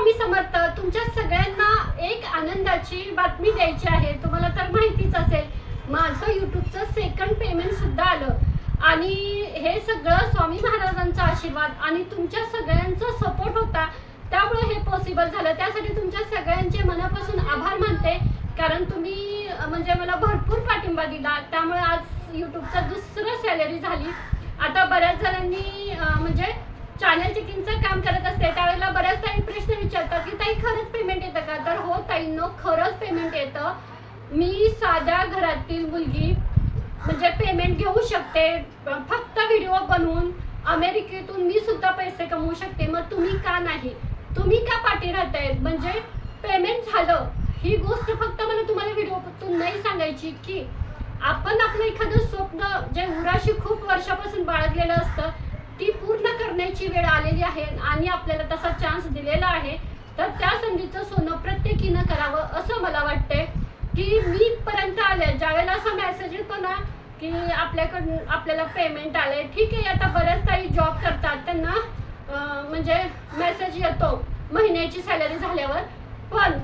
स्वामी समर्थ. तुमच्या सगळ्यांना एक आनंदाची बातमी द्यायची आहे. तुम्हाला तर माहितीच असेल, माझं यूट्यूबचं सेकंड पेमेंट सुद्धा आलं आणि हे सगळं स्वामी महाराजांचा आशीर्वाद आणि तुमच्या सगळ्यांचा सपोर्ट होता, त्यामुळे हे पॉसिबल झालं. त्यासाठी तुमच्या सगळ्यांचे मनापासून आभार मानते, कारण तुम्ही म्हणजे मला भरपूर पाठिंबा दिला. त्यामुळे आज यूट्यूबचं दुसरं सॅलरी झाली. आता बऱ्याच जणांनी म्हणजे चॅनल चेकिंगचं काम करत असते त्यावेळेला बऱ्याच ताई प्रश्न विचारतात की ताई खरंच पेमेंट येतं का? तर हो ताईंनो, खरंच पेमेंट येतं. मी साध्या घरातील मुलगी म्हणजे पेमेंट घेऊ शकते. फक्त व्हिडिओ बनवून अमेरिकेतून मी सुद्धा पैसे कमवू शकते. मग तुम्ही का नाही? तुम्ही का पाठी राहताय? म्हणजे पेमेंट झालं ही गोष्ट फक्त मला तुम्हाला व्हिडिओतून नाही सांगायची की आपण आपलं एखादं स्वप्न जे उराशी खूप वर्षापासून बाळगलेलं असतं ती पूर्ण करण्याची वेळ आलेली आहे आणि आपल्याला तसा चान्स दिलेला आहे. तर त्या संधीचं सोनं प्रत्येकीनं करावं असं मला वाटतंय. की मी इथपर्यंत आले, ज्यावेळेला असा मेसेज येतो ना की आपल्याला पेमेंट आलंय, ठीक आहे. आता बऱ्याच काही जॉब करतात त्यांना म्हणजे मेसेज येतो महिन्याची सॅलरी झाल्यावर, पण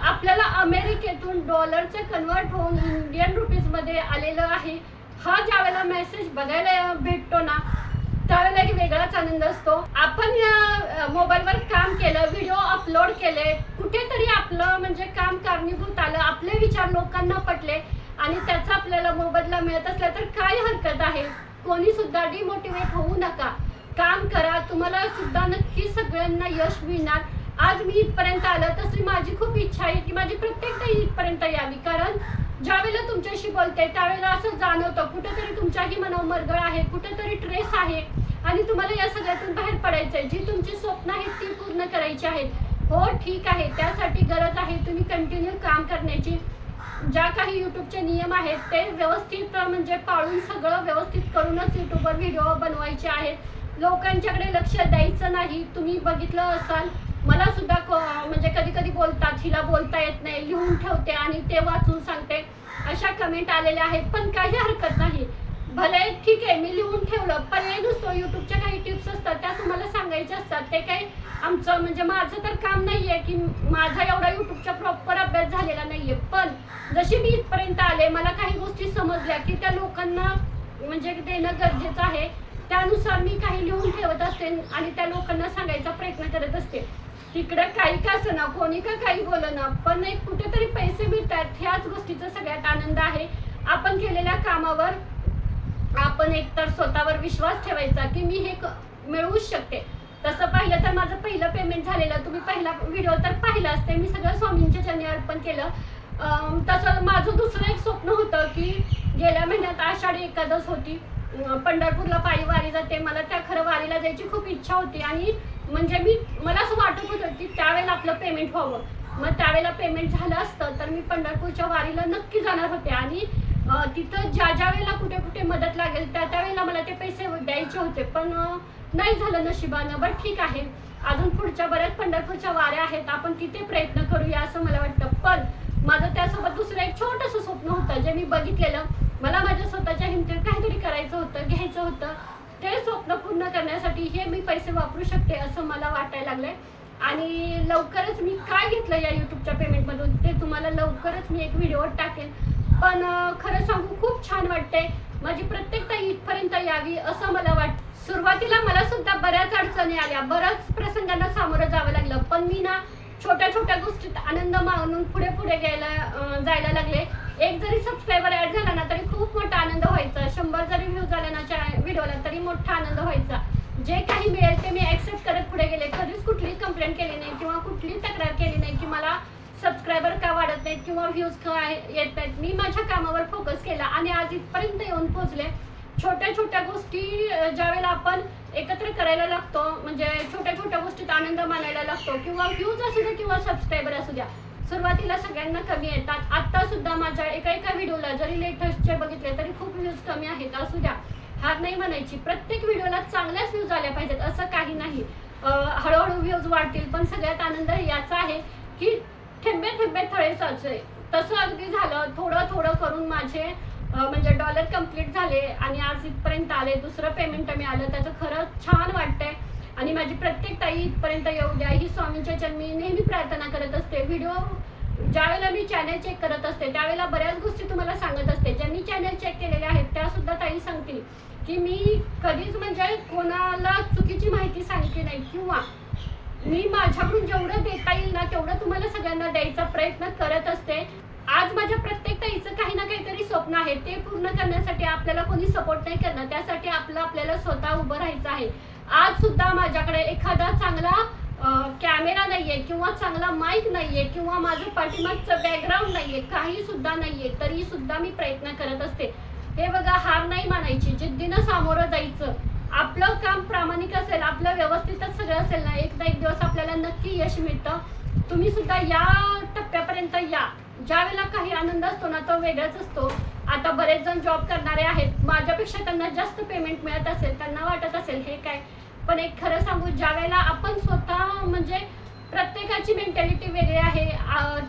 आपल्याला अमेरिकेतून डॉलरचं कन्वर्ट होऊन इंडियन रुपीजमध्ये आलेलं आहे. हा ज्यावेळेला मेसेज बघायला भेटतो ना त्यावेळेला एक वेगळाच आनंद असतो. आपण मोबाईलवर काम केलं, व्हिडिओ अपलोड केले, कुठेतरी आपलं म्हणजे काम कारणीभूत आलं, आपले विचार लोकांना पटले आणि त्याचा आपल्याला मोबदला मिळत असला तर काय हरकत आहे? कोणी सुद्धा डिमोटिवेट होऊ नका, काम करा, तुम्हाला सुद्धा नक्की सगळ्यांना यश मिळणार. आज मी इथपर्यंत आलं, तशी माझी खूप इच्छा आहे की माझी प्रत्येक ताई इथपर्यंत यावी. कारण ज्यावेळेला तुमच्याशी बोलते त्यावेळेला असं जाणवतं कुठेतरी तुमच्याही मनावर मरगळ आहे, कुठेतरी ट्रेस आहे आणि तुम्हाला या सगळ्यातून बाहेर पडायचं आहे. जी तुमची स्वप्न आहेत ती पूर्ण करायची आहेत. हो ठीक आहे, त्यासाठी गरज आहे तुम्ही कंटिन्यू काम करण्याची. ज्या काही यूट्यूबचे नियम आहेत ते व्यवस्थित म्हणजे पाळून सगळं व्यवस्थित करूनच यूट्यूबवर व्हिडिओ बनवायचे आहेत. लोकांच्याकडे लक्ष द्यायचं नाही. तुम्ही बघितलं असाल, मला सुद्धा म्हणजे कधी कधी बोलतात हिला बोलता येत नाही, लिहून ठेवते आणि ते वाचून सांगते, अशा कमेंट आलेल्या आहेत. पण काही हरकत नाही, भले ठीक आहे मी लिहून ठेवलं, पर्याय नसतो. यूट्यूबच्या काही टिप्स असतात त्या तुम्हाला सांगायच्या असतात. ते काही आमचं म्हणजे माझं तर काम नाही आहे की माझा एवढा यूट्यूबचा प्रॉपर अभ्यास झालेला नाही आहे. पण जशी मी इथपर्यंत आले, मला काही गोष्टी समजल्या की त्या लोकांना म्हणजे देणं गरजेचं आहे. त्यानुसार मी काही लिहून ठेवत असते आणि त्या लोकांना सांगायचा प्रयत्न करत असते. तिकडे काही का असना, कोणी का काही बोलना, पण एक कुठेतरी पैसे मिळतात, ह्याच गोष्टीचा सगळ्यात आनंद आहे. आपण केलेल्या कामावर आपण एकतर स्वतःवर विश्वास ठेवायचा की मी हे मिळवूच शकते. तसं पाहिलं तर माझं पहिलं पेमेंट झालेलं, तुम्ही पहिला व्हिडिओ तर पाहिला असते, मी सगळं स्वामींच्या चरणी अर्पण केलं. तसं माझं दुसरं एक स्वप्न होतं की गेल्या महिन्यात आषाढी एकादश होती, पंढरपूरला पायी वारी जाते. मला त्या खरं वारीला जायची खूप इच्छा होती आणि म्हणजे मला असं वाटत होतं की त्यावेळेला आपलं पेमेंट व्हावं. मग त्यावेळेला पेमेंट झालं असतं तर मी पंढरपूरच्या वारीला नक्की जाणार होते आणि तिथं ज्या वेळेला कुठे कुठे मदत लागेल त्यावेळेला मला ते पैसे द्यायचे होते, पण नाही झालं नशिबानं. बट ठीक आहे, अजून पुढच्या बऱ्याच पंढरपूरच्या वाऱ्या आहेत, आपण तिथे प्रयत्न करूया असं मला वाटतं. पण माझं त्यासोबत दुसरं एक छोटंसं स्वप्न होतं जे मी बघितलेलं. मला माझ्या स्वतःच्या हिमतीवर काहीतरी करायचं होतं, घ्यायचं होतं. ते स्वप्न पूर्ण करण्यासाठी हे मी पैसे वापरू शकते असं मला वाटायला लागलंय. आणि लवकरच मी काय घेतलं या यूट्यूबच्या पेमेंटमधून ते तुम्हाला लवकरच मी एक व्हिडिओ टाकेन. पण खरं सांगू खूप छान वाटतंय, माझी प्रत्येक ताई इथपर्यंत यावी असं मला वाटतं. सुरुवातीला मला सुद्धा बऱ्याच अडचणी आल्या, बऱ्याच प्रसंगांना सामोरं जावं लागलं, पण मी ना छोट्या छोट्या गोष्टीत आनंद मानून पुढे जायला लागले. एक जरी सबस्क्रायबर ॲड झाला ना तरी खूप मोठा आनंद व्हायचा. 100 जरी व्ह्यूज झाले ना व्हिडिओला तरी मोठा आनंद व्हायचा. जे काही मिळेल ते मी ॲक्सेप्ट करत पुढे गेले. कधीच कुठली कंप्लेंट केली नाही किंवा कुठली तक्रार केली नाही की मला सबस्क्रायबर का वाढत नाहीत किंवा व्ह्यूज का येत नाहीत. मी माझ्या कामावर फोकस केला आणि आज इथपर्यंत येऊन पोहोचले. छोट्या छोट्या गोष्टी ज्यावेळेला आपण एकत्र करायला लागतो, म्हणजे छोट्या छोट्या गोष्टीत आनंद मानायला लागतो, किंवा व्ह्यूज असू द्या किंवा सबस्क्रायबर असू द्या, सुरुवातीला सगळ्यांना कमी येतात. आता सुद्धा माझ्या एका व्हिडिओला जरी लेटेस्टचे बघितले तरी खूप व्ह्यूज कमी आहेत, असू द्या, हार नाही म्हणायची. प्रत्येक व्हिडिओला चांगल्याच व्ह्यूज आल्या पाहिजेत असं काही नाही. हळूहळू व्ह्यूज वाढतील, पण सगळ्यात आनंद याचा आहे की थेंबे थेंबे तळे साचे. तसं अगदी झालं. थोडं थोडं करून माझे म्हणजे डॉलर कंप्लीट झाले आणि आज इथपर्यंत आले. दुसरं पेमेंट मिळालं, त्याचं खरंच छान वाटतंय आणि माझी प्रत्येक ताई इथपर्यंत येऊ द्या ही स्वामी चॅनलच्या मी नेहमी प्रार्थना करत असते. व्हिडिओ ज्यावेळेला मी चॅनल चेक करत असते त्यावेळेला बऱ्याच गोष्टी तुम्हाला सांगत असते. ज्यांनी चॅनल चेक केलेले आहेत त्या सुद्धा ताई सांगतील की मी कधीच म्हणजे कोणाला चुकीची माहिती सांगितली नाही, किंवा मी माझ्याकडून जेवढं देता येईल ना तेवढं तुम्हाला सगळ्यांना द्यायचा प्रयत्न करत असते. आज माझ्या प्रत्येक ताईचं काही ना काहीतरी स्वप्न आहे, ते पूर्ण करण्यासाठी आपल्याला कोणी सपोर्ट नाही करणार, त्यासाठी आपल्याला स्वतः उभं राहायचं आहे. आज सुद्धा माझ्याकडे एखादा चांगला कॅमेरा नाहीये किंवा चांगला माईक नाहीये किंवा माझं पाठीमागचं बॅकग्राऊंड नाहीये, काही सुद्धा नाहीये, तरी सुद्धा मी प्रयत्न करत असते. हे बघा, हार नाही मानायची, जिद्दीनं सामोरं जायचं. आपलं काम प्रामाणिक असेल, आपलं व्यवस्थितच सगळं असेल ना, एक ना एक दिवस आपल्याला नक्की यश मिळतं. तुम्ही सुद्धा या टप्प्यापर्यंत या. ज्यावेळेला काही आनंद असतो ना तो वेगळाच असतो. आता बरेच जण जॉब करणारे आहेत, माझ्यापेक्षा त्यांना जास्त पेमेंट मिळत असेल, त्यांना वाटत असेल हे काय, पण एक खरं सांगू, ज्यावेळेला आपण स्वतः म्हणजे प्रत्येकाची मेंटॅलिटी वेगळी आहे.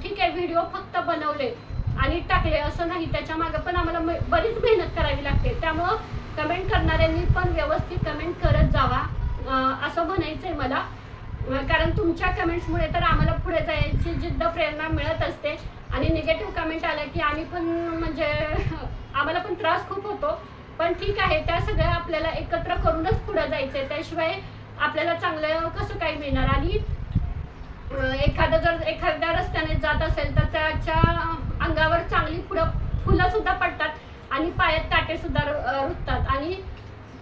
ठीक आहे, व्हिडिओ फक्त बनवले आणि टाकले असं नाही, त्याच्या मागे पण आम्हाला बरीच मेहनत करावी लागते. त्यामुळं कमेंट करणाऱ्यांनी पण व्यवस्थित कमेंट करत जावा असं म्हणायचंय मला, कारण तुमच्या कमेंट्समुळे तर आम्हाला पुढे जायची जिद्द प्रेरणा मिळत असते. आणि निगेटिव्ह कमेंट आलं की आम्ही पण म्हणजे आम्हाला पण त्रास खूप होतो, पण ठीक आहे, त्या सगळ्या आपल्याला एकत्र करूनच पुढे जायचंय, त्याशिवाय आपल्याला चांगलं कसं काय मिळणार. आणि जर एखाद्या रस्त्याने जात असेल तर त्याच्या अंगावर चांगली फुलं सुद्धा पडतात आणि पायात काटे सुद्धा रुततात, आणि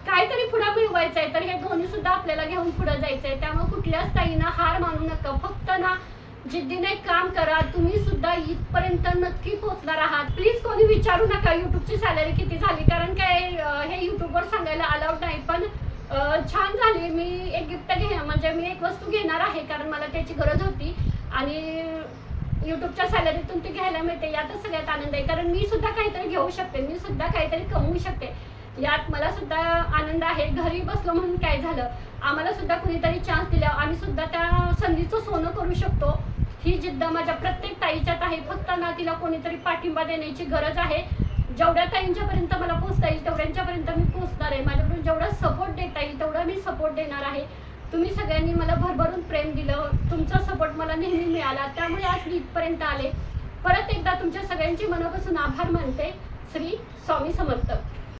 काहीतरी पुढे मिळवायचं आहे तर हे दोन्ही सुद्धा आपल्याला घेऊन पुढे जायचंय. त्यामुळे कुठल्याच ताईंना हार मानू नका, फक्त ना जिद्दीने काम करा. तुम्ही सुद्धा इथपर्यंत नक्की पोहोचणार आहात. प्लीज कोणी विचारू नका युट्यूबची सॅलरी किती झाली, कारण काय हे युट्यूबवर सांगायला अलाउड नाही, पण छान झाली. मी एक गिफ्ट म्हणजे मी एक वस्तू घेणार आहे, कारण मला त्याची गरज होती आणि युट्यूबच्या सॅलरीतून ती घ्यायला मिळते, यातच सगळ्यात आनंद आहे. कारण मी सुद्धा काहीतरी घेऊ शकते, मी सुद्धा काहीतरी कमवू शकते, यात मला सुद्धा आनंद आहे. घरी बसलो म्हणून काय झालं, आम्हाला सुद्धा कुणीतरी चान्स दिला, आम्ही सुद्धा त्या संधीचं सोनं करू शकतो. ही जिद्द माझ्या प्रत्येक ताईच्यात आहे, फक्त ना तिला कोणीतरी पाठिंबा देण्याची गरज आहे. जेवढ्या ताईंच्यापर्यंत मला पोहोचता येईल तेवढ्यांच्यापर्यंत मी पोहोचणार आहे. माझ्याकडून जेवढा सपोर्ट देता येईल तेवढा मी सपोर्ट देणार आहे. तुम्ही सगळ्यांनी मला भरभरून प्रेम दिलं, तुमचा सपोर्ट मला नेहमी मिळाला, त्यामुळे आज मी इथपर्यंत आले. परत एकदा तुमच्या सगळ्यांची मनापासून आभार मानते. श्री स्वामी समर्थ.